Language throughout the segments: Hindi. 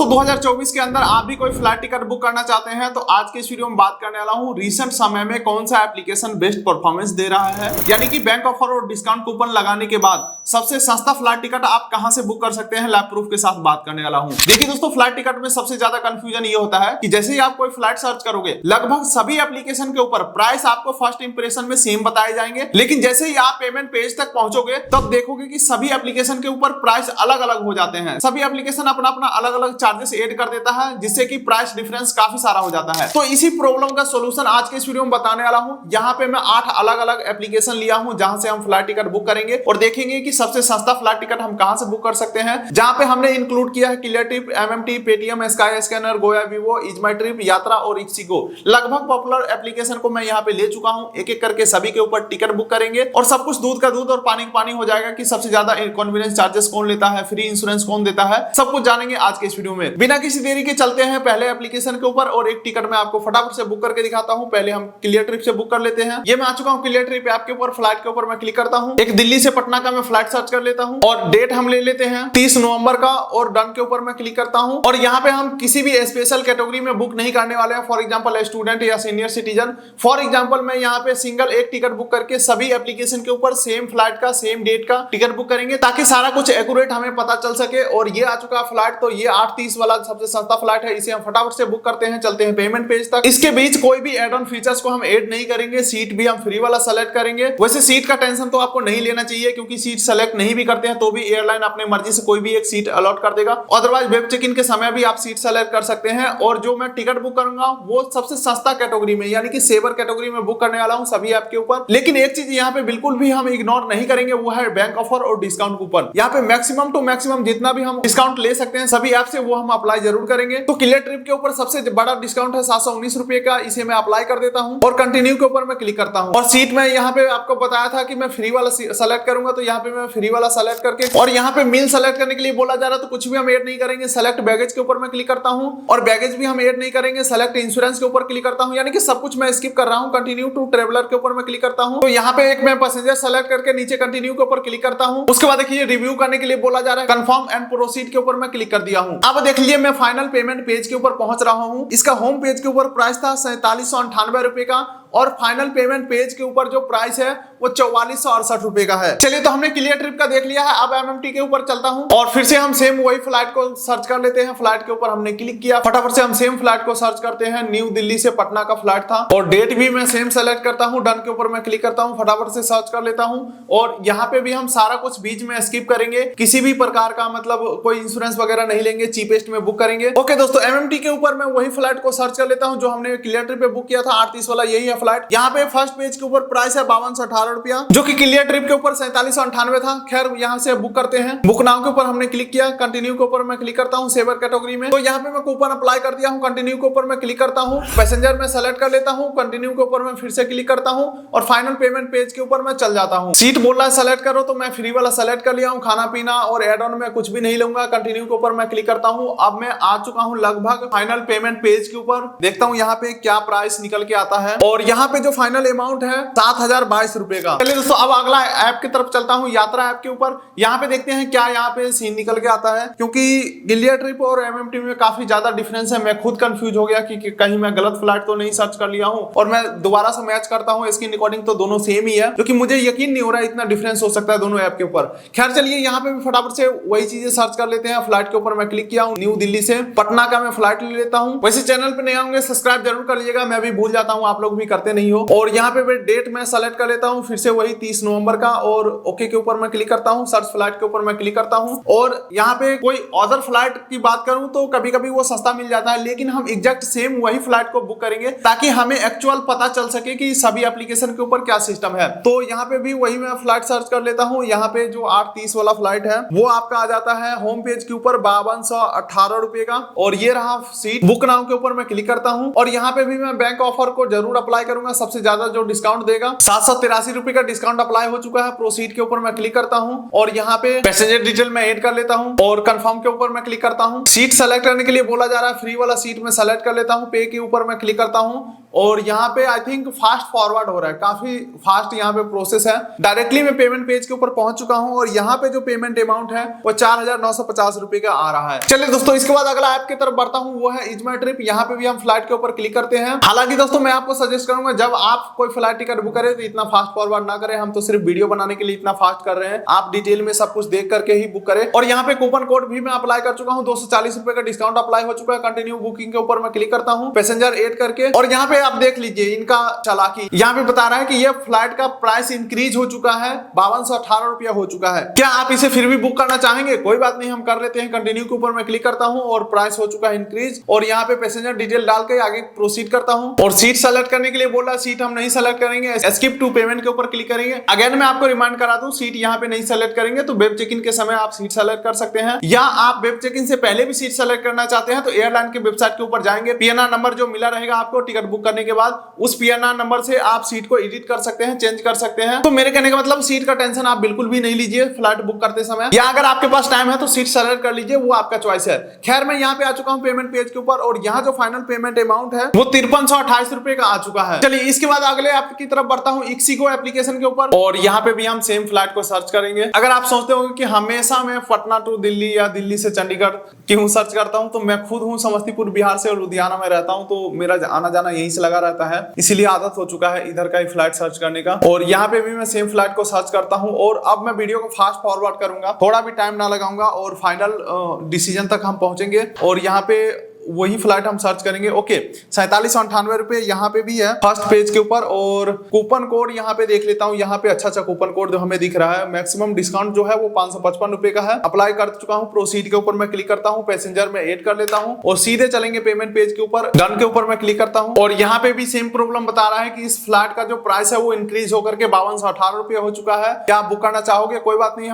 दोस्तों 2024 के अंदर आप भी कोई फ्लाइट टिकट बुक करना चाहते हैं तो आज के इस वीडियो में बात करने वाला हूं रिसेंट समय में कौन सा एप्लीकेशन बेस्ट परफॉर्मेंस दे रहा है, यानी कि बैंक ऑफर और डिस्काउंट कूपन लगाने के बाद सबसे सस्ता फ्लाइट टिकट आप कहां से बुक कर सकते हैं, लैब प्रूफ के साथ बात करने वाला हूं। देखिए दोस्तों, फ्लाइट टिकट में सबसे ज्यादा कंफ्यूजन ये होता है कि जैसे ही आप कोई फ्लाइट सर्च करोगे लगभग सभी एप्लीकेशन के ऊपर प्राइस आपको फर्स्ट इंप्रेशन में सेम बताए जाएंगे, लेकिन जैसे ही आप पेमेंट पेज तक पहुंचोगे तब देखोगे कि सभी एप्लीकेशन के ऊपर प्राइस अलग अलग हो जाते हैं। सभी एप्लीकेशन अपना अपना अलग अलग चार्जेस ऐड कर देता है, जिससे कि प्राइस डिफरेंस काफी सारा हो जाता है। तो इसी प्रॉब्लम का सॉल्यूशन आज के इस वीडियो में बताने वाला हूं। यहाँ पे मैं 8 अलग अलग एप्लीकेशन लिया हूं जहां से हम फ्लाइट टिकट बुक करेंगे और देखेंगे कि सबसे सस्ता फ्लाइट टिकट हम कहां से बुक कर सकते हैं। जहां पे हमने इंक्लूड किया है Cleartrip, MMT, Paytm, sky scanner, गोया वीवो, इजमाईट्रिप, यात्रा और इक्सिगो। लगभग पॉपुलर एप्लीकेशन को मैं यहाँ पे ले चुका हूँ। एक एक करके सभी के ऊपर टिकट बुक करेंगे और सब कुछ दूध का दूध और पानी का पानी हो जाएगा कि सबसे ज्यादा कन्वीनियंस चार्जेस कौन लेता है, फ्री इंश्योरेंस कौन देता है, सब कुछ जानेंगे आज के इस वीडियो में। बिना किसी देरी के चलते हैं पहले एप्लीकेशन के ऊपर और एक टिकट मैं आपको फटाफट से बुक करके दिखाता हूं। पहले हम क्लियरट्रिप से बुक कर लेते हैं। ये मैं आ चुका हूं क्लियरट्रिप ऐप के ऊपर। फ्लाइट के ऊपर मैं क्लिक करता हूं। एक दिल्ली से पटना का मैं फ्लाइट सर्च कर लेता हूं और डेट हम ले लेते हैं 30 नवंबर का और डन के ऊपर मैं क्लिक करता हूं। और यहाँ पे हम किसी भी स्पेशल कैटेगरी में बुक नहीं करने वाले हैं, फॉर एग्जाम्पल स्टूडेंट या सीनियर सिटीजन। फॉर एग्जाम्पल मैं यहाँ पे सिंगल एक टिकट बुक करके सभी एप्लीकेशन के ऊपर सेम फ्लाइट का सेम डेट का टिकट बुक करेंगे ताकि सारा कुछ एक्यूरेट हमें पता चल सके। और ये आ चुका फ्लाइट, तो ये 8:30 वाला सबसे सस्ता फ्लाइट है, इसे हम फटाफट से बुक करते हैं। चलते हैं पेमेंट पेज तक। इसके बीच कोई भी एड ऑन फीचर्स को हम ऐड नहीं करेंगे। सीट भी हम फ्री वाला सेलेक्ट करेंगे। वैसे सीट का टेंशन तो आपको नहीं लेना चाहिए क्योंकि सीट सेलेक्ट नहीं भी करते हैं तो भी एयरलाइन अपने मर्जी से कोई भी एक सीट अलॉट कर देगा। अदरवाइज वेब चेक इन के समय भी आप सीट सेलेक्ट कर सकते हैं। और जो मैं टिकट बुक करूंगा वो सबसे सस्ता कैटेगरी में यानी कि सेवर कैटेगरी में बुक करने वाला हूं सभी ऐप के ऊपर। लेकिन एक चीज यहाँ पे बिल्कुल भी हम इग्नोर नहीं करेंगे, वो है बैंक ऑफर और डिस्काउंट कूपन। यहाँ पे मैक्सिमम टू मैक्सिमम जितना भी हम डिस्काउंट ले सकते हैं सभी ऐप से वो हम अप्लाई जरूर करेंगे। तो क्लियरट्रिप के ऊपर सबसे बड़ा डिस्काउंट है 719 रुपए का, इसे मैं अप्लाई कर देता हूं और कंटिन्यू के ऊपर मैं क्लिक करता हूं। और सीट में यहाँ पे आपको बताया था कि मैं फ्री वाला सेलेक्ट करूंगा, तो यहाँ पे मैं फ्री वाला सेलेक्ट करके और यहाँ पे मील सेलेक्ट करने के लिए बोला जा रहा है तो कुछ भी हम ऐड नहीं करेंगे। सेलेक्ट बैगेज के ऊपर मैं क्लिक करता हूं और बैगेज भी हम ऐड नहीं करेंगे। सेलेक्ट इंश्योरेंस के ऊपर क्लिक करता हूं, यानी कि सब कुछ मैं स्किप कर रहा हूं। कंटिन्यू टू ट्रेवलर के ऊपर मैं क्लिक करता हूं। तो यहाँ पे एक मैं पैसेंजर सेलेक्ट करके नीचे कंटिन्यू के ऊपर क्लिक करता हूं। उसके बाद देखिए रिव्यू करने के लिए बोला जा रहा है, कंफर्म एंड प्रोसीड के ऊपर मैं क्लिक कर दिया हूं। अब देख लीजिए मैं फाइनल पेमेंट पेज के ऊपर पहुंच रहा हूं। इसका होम पेज के ऊपर प्राइस था 4798 रुपए का और फाइनल पेमेंट पेज के ऊपर जो प्राइस है वो 4468 रुपए का है। चलिए, तो हमने क्लियरट्रिप का देख लिया है। अब एमएमटी के ऊपर चलता हूं और फिर से हम सेम वही फ्लाइट को सर्च कर लेते हैं। फ्लाइट के ऊपर हमने क्लिक किया, फटाफट से हम सेम फ्लाइट को सर्च करते हैं। न्यू दिल्ली से पटना का फ्लाइट था और डेट भी मैं सेम सेलेक्ट करता हूं। डन के ऊपर मैं क्लिक करता हूं, फटाफट से सर्च कर लेता हूं। और यहाँ पे भी हम सारा कुछ बीच में स्किप करेंगे, किसी भी प्रकार का मतलब कोई इंश्योरेंस वगैरह नहीं लेंगे, चीपेस्ट में बुक करेंगे। ओके दोस्तों, एमएमटी के ऊपर मैं वही फ्लाइट को सर्च कर लेता हूं जो हमने क्लियरट्रिप पे बुक किया था। 8:30 वाला यही है फ्लाइट। यहाँ पे फर्स्ट पेज के ऊपर प्राइस है 5218 रुपया, जो कि क्लियरट्रिप के ऊपर 4798 था। खैर यहाँ से बुक करते हैं। बुक नाउ के ऊपर हमने क्लिक किया, कंटिन्यू के ऊपर मैं क्लिक करता हूँ सेवर कैटेगरी में। तो यहाँ पे मैं कूपन अप्लाई कर दिया हूँ। कंटिन्यू के ऊपर मैं क्लिक करता हूँ, पैसेंजर में सेलेक्ट कर लेता हूँ। कंटिन्यू के ऊपर मैं फिर से क्लिक करता हूँ और फाइनल पेमेंट पेज के ऊपर मैं चल जाता हूँ। सीट बोल रहा है सेलेक्ट करो, तो मैं फ्री वाला सेलेक्ट कर लिया हूँ। खाना पीना और एड ऑन में कुछ भी नहीं लूंगा। कंटिन्यू के ऊपर मैं क्लिक करता हूँ। अब मैं आ चुका हूँ लगभग फाइनल पेमेंट पेज के ऊपर। देखता हूँ यहाँ पे क्या प्राइस निकल के आता है और यहाँ पे जो फाइनल अमाउंट है 7022 रुपए का। चलिए दोस्तों, अब अगला ऐप की तरफ चलता हूँ, यात्रा ऐप के ऊपर। यहाँ पे देखते हैं क्या यहाँ पे सीन निकल के आता है, क्योंकि क्लियरट्रिप और एमएमटी में काफी ज्यादा डिफरेंस है। मैं खुद कंफ्यूज हो गया कि कहीं मैं गलत फ्लाइट तो नहीं सर्च कर लिया हूँ और मैं दोबारा से मैच करता हूँ इसकी रिकॉर्डिंग तो दोनों सेम ही है, क्योंकि मुझे यकीन नहीं हो रहा है इतना डिफरेंस हो सकता है दोनों ऐप के ऊपर। खैर चलिए, यहाँ पे भी फटाफट से वही चीजें सर्च कर लेते हैं। फ्लाइट के ऊपर मैं क्लिक किया हूँ, न्यू दिल्ली से पटना का मैं फ्लाइट ले लेता हूँ। वैसे चैनल पे नए होंगे सब्सक्राइब जरूर कर लीजिएगा, मैं भी भूल जाता हूँ, आप लोग भी करते नहीं हो। और यहाँ पे डेट मैं सेलेक्ट कर लेता हूँ फिर से वही 30 नवंबर का और ओके के ऊपर मैं क्लिक करता हूँ। सर्च फ्लाइट के ऊपर मैं क्लिक करता हूँ और यहाँ पे कोई अदर फ्लाइट की बात करूँ तो कभी कभी वो सस्ता मिल जाता है, लेकिन हम एग्जैक्ट सेम वही फ्लाइट को बुक करेंगे ताकि हमें एक्चुअल पता चल सके कि सभी एप्लीकेशन के ऊपर क्या सिस्टम है। तो यहाँ पे भी वही मैं फ्लाइट सर्च कर लेता हूँ। यहाँ पे जो 8:30 वाला फ्लाइट है वो आपका आ जाता है होम पेज के ऊपर 5218 रुपए का और ये रहा सीट। बुक नाउ के ऊपर मैं क्लिक करता हूँ और यहाँ पे भी मैं बैंक ऑफर को जरूर अप्लाई करूंगा, सबसे ज्यादा जो डिस्काउंट देगा 783 रुपए का डिस्काउंट अप्लाई हो चुका है। प्रोसीड के ऊपर मैं क्लिक करता हूं और यहाँ पे पैसेंजर डिटेल में ऐड कर लेता हूं और कंफर्म के ऊपर मैं क्लिक करता हूं। सीट सेलेक्ट करने के लिए बोला जा रहा है, फ्री वाला सीट में सेलेक्ट कर लेता हूं। पे के ऊपर मैं क्लिक करता हूं और यहाँ पे आई थिंक फास्ट फॉरवर्ड हो रहा है, काफी फास्ट यहाँ पे प्रोसेस है। डायरेक्टली मैं पेमेंट पेज के ऊपर पहुंच चुका हूं और यहाँ पे जो पेमेंट अमाउंट है वो 4,950 रुपए का आ रहा है। चलिए दोस्तों, इसके बाद अगला ऐप की तरफ बढ़ता हूं, वो है इज माई ट्रिप। यहाँ पे भी हम फ्लाइट के ऊपर क्लिक करते हैं। हालांकि दोस्तों मैं आपको सजेस्ट करूंगा, जब आप कोई फ्लाइट टिकट बुक करें तो इतना फास्ट फॉरवर्ड ना करें। हम तो सिर्फ वीडियो बनाने के लिए इतना फास्ट कर रहे हैं, आप डिटेल में सब कुछ देख करके ही बुक करें। और यहाँ पे कूपन कोड भी मैं अप्लाई कर चुका हूँ, 240 रुपए का डिस्काउंट अप्लाई हो चुका है। कंटिन्यू बुकिंग के ऊपर मैं क्लिक करता हूँ, पैसेंजर ऐड करके। और यहाँ पे आप देख लीजिए इनका चालाकी, यहाँ पे बता रहा है कि ये फ्लाइट का प्राइस इंक्रीज हो चुका है, 5218 रुपया हो चुका है। क्या आप इसे फिर भी बुक करना चाहेंगे? कोई बात नहीं, हम कर लेते हैं। कंटिन्यू के ऊपर मैं क्लिक करता हूँ और प्राइस हो चुका है इंक्रीज। और यहाँ पे पैसेंजर डिटेल डाल के आगे प्रोसीड करता हूँ। और सीट सेलेक्ट करने के लिए बोल रहा, सीट हम नहीं सेलेक्ट करेंगे, स्किप टू पेमेंट के ऊपर क्लिक करेंगे। अगेन मैं आपको रिमाइंड करा दूं, सीट यहाँ पे नहीं सेलेक्ट करेंगे तो वेब चेक इन के समय आप सीट सेलेक्ट कर सकते हैं, या आप वेब चेक इन से पहले भी सीट सेलेक्ट करना चाहते हैं तो एयरलाइन के वेबसाइट के ऊपर जाएंगे, पीएनआर नंबर जो मिला रहेगा आपको टिकट बुक करने के बाद, उस पीएनआर नंबर से आप सीट को एडिट कर सकते हैं, चेंज कर सकते हैं। तो मेरे कहने का मतलब सीट का टेंशन आप बिल्कुल भी नहीं लीजिए फ्लाइट बुक करते समय, या अगर आपके पास टाइम है तो सीट सेलेक्ट कर लीजिए, वो आपका चॉइस है। खैर मैं यहाँ पे आ चुका हूँ पेमेंट पेज के ऊपर और यहाँ जो फाइनल पेमेंट अमाउंट है वो 5328 रुपए का आ चुका है। चलिए इसके बाद अगले ऐप की तरफ बढ़ता हूँ, इक्सिगो एप्लीकेशन के ऊपर। और यहाँ पे भी हम सेम फ्लाइट को सर्च करेंगे। अगर आप सोचते हो कि हमेशा मैं पटना टू दिल्ली या दिल्ली से चंडीगढ़ क्यों सर्च करता हूं, तो मैं खुद हूं समस्तीपुर बिहार से और लुधियाना में रहता हूं, तो मेरा आना जाना यहीं से लगा रहता है, इसीलिए आदत हो चुका है इधर का ही फ्लाइट सर्च करने का। और यहाँ पे भी मैं सेम फ्लाइट को सर्च करता हूं और अब मैं वीडियो को फास्ट फॉरवर्ड करूंगा, थोड़ा भी टाइम ना लगाऊंगा और फाइनल डिसीजन तक हम पहुंचेंगे। और यहाँ पे वही फ्लाइट हम सर्च करेंगे। ओके, 4798 रुपए यहाँ पे भी है फर्स्ट पेज के ऊपर। और कूपन कोड यहाँ पे देख लेता हूँ, यहाँ पे अच्छा कूपन कोड जो हमें दिख रहा है, मैक्सिमम डिस्काउंट जो है वो 555 रुपए का है। अप्लाई कर चुका हूँ, प्रोसीड के ऊपर मैं क्लिक करता हूँ, पैसेंजर में ऐड कर लेता हूँ और सीधे चलेंगे पेमेंट पेज के ऊपर, डन के ऊपर मैं क्लिक करता हूँ। और यहाँ पे भी सेम प्रॉब्लम बता रहा है कि इस फ्लाइट का जो प्राइस है वो इंक्रीज होकर के 5218 रुपया हो चुका है। क्या आप बुक करना चाहोगे? कोई बात नहीं,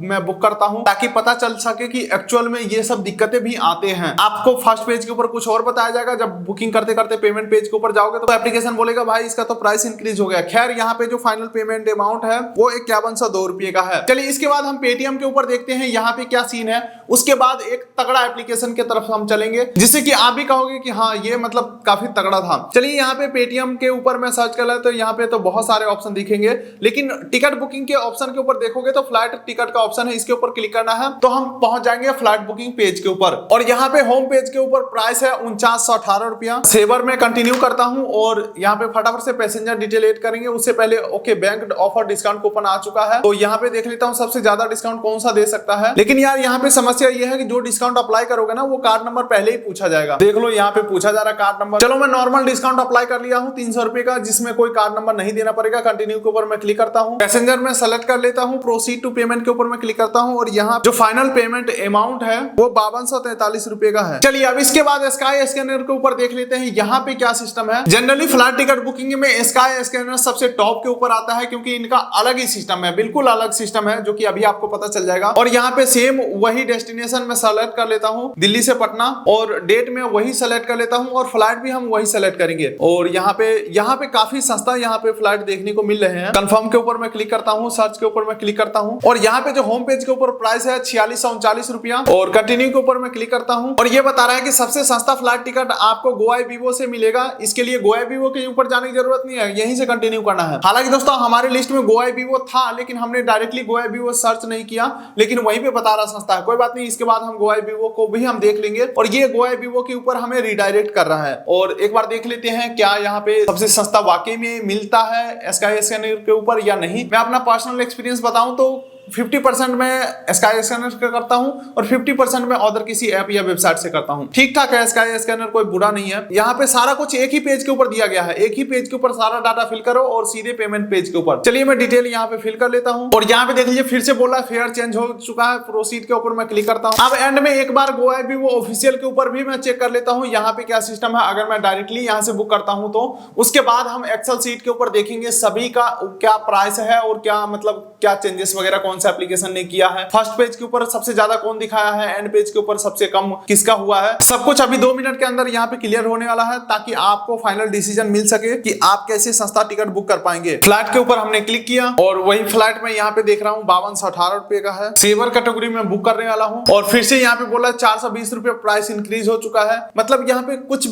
मैं बुक करता हूँ ताकि पता चल सके कि एक्चुअल में ये सब दिक्कतें भी आते हैं। आपको फर्स्ट पेज के ऊपर कुछ और बताया जाएगा, जब बुकिंग करते करते पेमेंट पेज के ऊपर जाओगे तो एप्लीकेशन बोलेगा भाई इसका तो प्राइस इंक्रीज हो गया। खैर यहाँ पे जो फाइनल पेमेंट अमाउंट है वो 5102 रुपए का है। चलिए इसके बाद हम पेटीएम के ऊपर देखते हैं यहाँ पे क्या सीन है। उसके बाद एक तगड़ा एप्लीकेशन की तरफ हम चलेंगे जिससे कि आप भी कहोगे कि हाँ ये मतलब काफी तगड़ा था। चलिए यहाँ पे पेटीएम के ऊपर मैं सर्च कर रहा तो यहाँ पे तो बहुत सारे ऑप्शन दिखेंगे, लेकिन टिकट बुकिंग के ऑप्शन के ऊपर देखोगे तो फ्लाइट टिकट का ऑप्शन है, इसके ऊपर क्लिक करना है तो हम पहुंच जाएंगे फ्लाइट बुकिंग पेज के ऊपर। और यहाँ पे होम पेज के ऊपर प्राइस है 4918 रुपया। सेवर में कंटिन्यू करता हूं और यहाँ पे फटाफट से पैसेंजर डिटेल ऐड करेंगे। उससे पहले okay, bank offer discount coupon आ चुका है तो यहाँ पे देख लेता हूँ सबसे ज्यादा डिस्काउंट कौन सा दे सकता है। लेकिन यार यहाँ पे समस्या ये है कि जो डिस्काउंट अप्लाई करोगे ना वो कार्ड नंबर पहले ही पूछा जाएगा। देख लो यहाँ पे पूछा जा रहा है कार्ड नंबर। चलो मैं नॉर्मल डिस्काउंट अप्लाई कर लिया हूँ 300 रुपए का, जिसमें कोई कार्ड नंबर नहीं देना पड़ेगा। कंटिन्यू के ऊपर मैं क्लिक करता हूँ, पैसेंजर में सेलेक्ट कर लेता हूँ, प्रोसीड टू पेमेंट के ऊपर मैं क्लिक करता हूँ और यहाँ जो फाइनल पेमेंट अमाउंट है वो 5243 रुपए का है। चलिए अब इसके बाद स्काई स्कैनर के ऊपर देख लेते हैं यहाँ पे क्या सिस्टम है। जनरली फ्लाइट टिकट बुकिंग में स्काई स्कैनर सबसे टॉप के ऊपर आता है क्योंकि इनका अलग ही सिस्टम है, बिल्कुल अलग सिस्टम है जो कि अभी आपको पता चल जाएगा। और यहाँ पे सेम वही डेस्टिनेशन में सेलेक्ट कर लेता हूँ, दिल्ली से पटना, और डेट में वही सेलेक्ट कर लेता हूँ और फ्लाइट भी हम वही सेलेक्ट करेंगे। और यहाँ पे काफी सस्ता यहाँ पे फ्लाइट देखने को मिल रहे हैं। कंफर्म के ऊपर मैं क्लिक करता हूँ, सर्च के ऊपर मैं क्लिक करता हूँ और यहाँ पे जो होम पेज के ऊपर प्राइस है 4639 रुपया और कंटिन्यू के ऊपर मैं क्लिक करता हूँ और ये बता रहा है कि सबसे सस्ता फ्लाइट टिकट आपको गोवा वीवो से मिलेगा। इसके लिए गोवा वीवो के ऊपर जाने की जरूरत नहीं है, यहीं से कंटिन्यू करना है। हालांकि दोस्तों हमारे लिस्ट में गोवा वीवो था लेकिन हमने डायरेक्टली गोवा वीवो सर्च नहीं किया, लेकिन वहीं पे बता रहा सस्ता है। कोई बात नहीं, इसके बाद हम गोवा वीवो को भी हम देख लेंगे और ये गोवा वीवो के ऊपर हमें रिडायरेक्ट कर रहा है। और एक बार देख लेते हैं क्या यहाँ पे सबसे सस्ता वाकई में मिलता है स्काई स्कैनर के ऊपर या नहीं। मैं अपना पर्सनल एक्सपीरियंस बताऊं तो 50% मैं स्काई स्कैनर से करता हूं और 50% मैं अदर किसी ऐप या वेबसाइट से करता हूं। ठीक ठाक है स्काई स्कैनर, कोई बुरा नहीं है। यहाँ पे सारा कुछ एक ही पेज के ऊपर दिया गया है, एक ही पेज के ऊपर सारा डाटा फिल करो और सीधे पेमेंट पेज के ऊपर। चलिए मैं डिटेल यहाँ पे फिल कर लेता हूँ और यहाँ पे देख लीजिए फिर से बोला फेयर चेंज हो चुका है, प्रोसीड के ऊपर मैं क्लिक करता हूँ। अब एंड में एक बार गोवा वीवो ऑफिशियल के ऊपर भी मैं चेक कर लेता हूँ यहाँ पे क्या सिस्टम है। अगर मैं डायरेक्टली यहाँ से बुक करता हूँ तो उसके बाद हम एक्सेल सीट के ऊपर देखेंगे सभी का क्या प्राइस है और क्या मतलब क्या चेंजेस वगैरह कौन सा एप्लीकेशन ने किया है, फर्स्ट पेज के ऊपर सबसे ज्यादा कौन दिखाया है, एंड पेज के ऊपर सबसे कम किसका हुआ है, सब कुछ अभी 2 मिनट के अंदर यहाँ पे क्लियर होने वाला है, ताकि आपको फाइनल डिसीजन मिल सके कि आप कैसे सस्ता टिकट बुक कर पाएंगे। फ्लाइट के ऊपर हमने क्लिक किया और वही फ्लाइट में यहाँ पे देख रहा हूँ 5218 रुपए का है, सेवर कैटेगरी में बुक करने वाला हूँ और फिर से यहाँ पे बोला 420 रुपए प्राइस इंक्रीज हो चुका है। मतलब यहाँ पे कुछ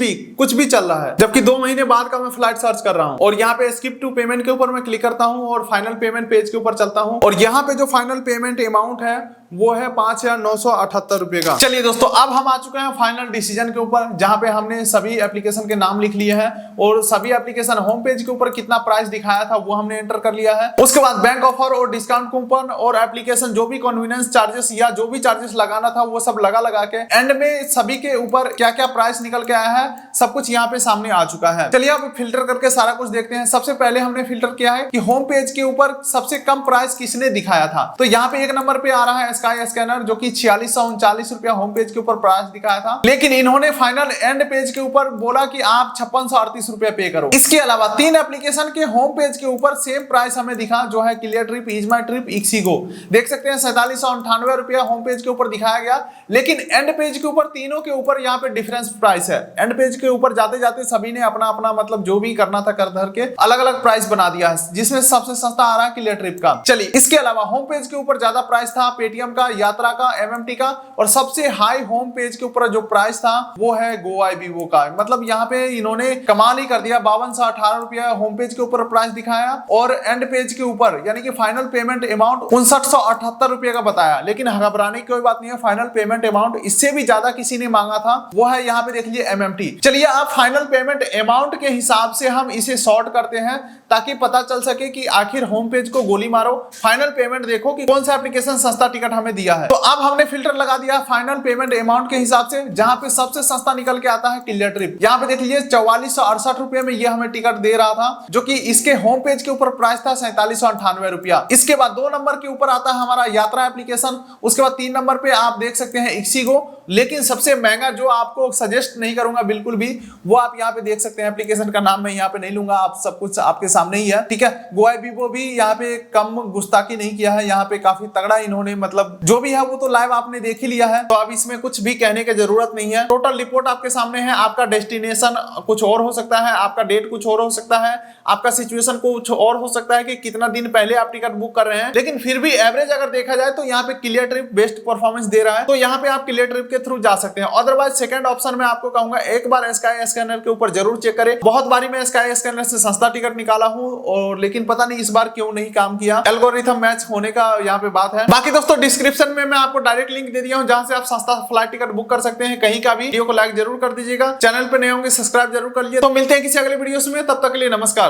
भी चल रहा है, जबकि 2 महीने बाद का मैं फ्लाइट सर्च कर रहा हूँ। और यहाँ पे स्किप टू पेमेंट के ऊपर मैं क्लिक करता हूँ और फाइनल पेमेंट पेज के ऊपर चलता हूँ और यहाँ पे जो फाइनल पेमेंट अमाउंट है वो है 5,978 रुपए का। चलिए दोस्तों, अब हम आ चुके हैं फाइनल डिसीजन के ऊपर, जहां पे हमने सभी एप्लीकेशन के नाम लिख लिए हैं और सभी एप्लीकेशन होम पेज के ऊपर कितना प्राइस दिखाया था वो हमने एंटर कर लिया है। उसके बाद बैंक ऑफर और डिस्काउंट कूपन और एप्लीकेशन जो भी कन्वीनियंस चार्जेस या जो भी चार्जेस लगाना था वो सब लगा के एंड में सभी के ऊपर क्या क्या प्राइस निकल के आया है सब कुछ यहाँ पे सामने आ चुका है। चलिए अब फिल्टर करके सारा कुछ देखते हैं। सबसे पहले हमने फिल्टर किया है कि होम पेज के ऊपर सबसे कम प्राइस किसने दिखाया था। तो यहाँ पे 1 नंबर पे आ रहा है स्काई स्कैनर, जो कि 4639 रुपया होम पेज के ऊपर प्राइस दिखाया था, लेकिन इन्होंने फाइनल एंड पेज के ऊपर बोला कि आप 5638 रुपया पे करो। इसके अलावा 3 एप्लीकेशन के होम पेज के ऊपर सेम प्राइस हमें दिखा, जो है Cleartrip, EaseMyTrip, ixigo. देख सकते हैं 4798 रुपया होम पेज के ऊपर दिखाया गया, लेकिन एंड पेज के ऊपर तीनों के ऊपर यहाँ पे डिफरेंस प्राइस है। एंड पेज के ऊपर जाते जाते सभी ने अपना अपना मतलब जो भी करना था कर धर के अलग अलग प्राइस बना दिया है, जिसमें सबसे सस्ता आ रहा है क्लियर ट्रिप का। चलिए, इसके अलावा होम पेज के ऊपर ज्यादा प्राइस था पेटीएम का, यात्रा का, एमएमटी का, और सबसे हाई होम पेज के ऊपर जो प्राइस था वो है गोआईबीबो का। मतलब यहाँ पे इन्होंने कमाल ही कर दिया, 5218 रुपया होम पेज के ऊपर प्राइस दिखाया और एंड पेज के ऊपर यानी कि फाइनल पेमेंट अमाउंट 5978 रुपया का बताया। लेकिन घबराने की कोई बात नहीं है, फाइनल पेमेंट अमाउंट इससे भी ज्यादा किसी ने मांगा था, वो है यहाँ पे देख लीजिए एमएमटी। चलिए, आप फाइनल पेमेंट अमाउंट के हिसाब से हम इसे सॉर्ट करते हैं ताकि पता चल सके कि आखिर होम पेज को गोली मारो, फाइनल पेमेंट देखो कि कौन सा एप्लीकेशन सस्ता टिकट हमें दिया है। तो अब हमने फिल्टर लगा दिया फाइनल पेमेंट अमाउंट के हिसाब से, जहां पे सबसे सस्ता निकल के आता है क्लियर ट्रिप। यहाँ पे देख लीजिए 4468 रुपए में ये हमें टिकट दे रहा था, जो कि इसके होम पेज के ऊपर प्राइस था 4798 रुपया। इसके बाद 2 नंबर के ऊपर आता है हमारा यात्रा एप्लीकेशन, उसके बाद 3 नंबर पे आप देख सकते हैं इक्सीगो, लेकिन सबसे महंगा जो आपको सजेस्ट नहीं करूंगा बिल्कुल भी, वो आप यहाँ पे देख सकते हैं। एप्लीकेशन का नाम मैं यहाँ पे नहीं लूंगा, आप सब कुछ आपके सामने ही है, ठीक है। गोआईबीबो भी यहाँ पे कम गुस्ताखी नहीं किया है, यहाँ पे काफी तगड़ा इन्होंने मतलब जो भी है वो तो लाइव आपने देख ही लिया है, तो अब इसमें कुछ भी कहने की जरूरत नहीं है। टोटल रिपोर्ट आपके सामने है, आपका डेस्टिनेशन कुछ और हो सकता है, आपका डेट कुछ और हो सकता है, आपका सिचुएशन कुछ और हो सकता है कि कितना दिन पहले आप टिकट बुक कर रहे हैं, लेकिन फिर भी एवरेज अगर देखा जाए तो यहाँ पे क्लियर ट्रिप बेस्ट परफॉर्मेंस दे रहा है, तो यहाँ पे आप क्लियर ट्रिप के थ्रू जा सकते हैं। अदरवाइज सेकंड ऑप्शन में आपको कहूंगा एक बार स्काई स्कैनर के ऊपर जरूर चेक करें। बहुत बारी मैं स्काई स्कैनर से सस्ता टिकट निकाला हूं और लेकिन पता नहीं इस बार क्यों नहीं काम किया, एल्गोरिथम मैच होने का यहाँ पे बात है। बाकी दोस्तों डिस्क्रिप्शन में मैं आपको डायरेक्ट लिंक दे दिया हूं, जहां से आप सस्ता फ्लाइट टिकट बुक कर सकते हैं कहीं का भी। वीडियो को लाइक जरूर कर दीजिएगा, चैनल पे नए होंगे सब्सक्राइब जरूर कर लीजिए। तो मिलते हैं किसी अगले वीडियो में, तब तक के लिए नमस्कार।